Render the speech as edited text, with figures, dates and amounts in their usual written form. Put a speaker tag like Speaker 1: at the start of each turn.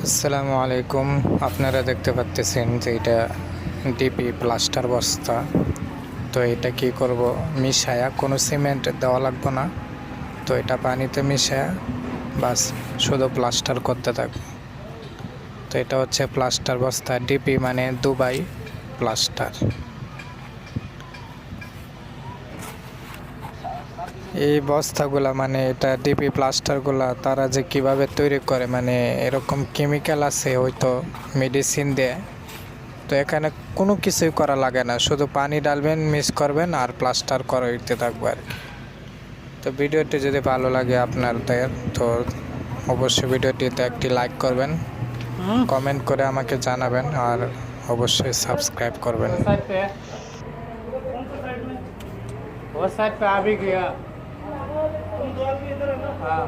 Speaker 1: আসসালামু আলাইকুম। আপনারা দেখতে পাচ্ছেন যে এটা ডিপি প্লাস্টার বস্তা। তো এটা কি করব, মিশায়া কোনো সিমেন্ট দেওয়া লাগবে না। তো এটা পানিতে মিশায়া বাস শুধু প্লাস্টার করতে থাকবো। তো এটা হচ্ছে প্লাস্টার বস্তা, ডিপি মানে দুবাই প্লাস্টার। এই বস্তাগুলা মানে এটা ডিপি প্লাস্টারগুলা তারা যে কিভাবে তৈরি করে, মানে এরকম কেমিক্যাল আছে হয়তো, মেডিসিন দেয়। তো এখানে কোনো কিছুই করা লাগে না, শুধু পানি ডালবেন, মিক্স করবেন আর প্লাস্টার করতে থাকবে আর কি। তো ভিডিওটি যদি ভালো লাগে আপনাদের, তো অবশ্যই ভিডিওটিতে একটি লাইক করবেন, কমেন্ট করে আমাকে জানাবেন আর অবশ্যই সাবস্ক্রাইব করবেন।
Speaker 2: वो साइड पे आ भी गया। हाँ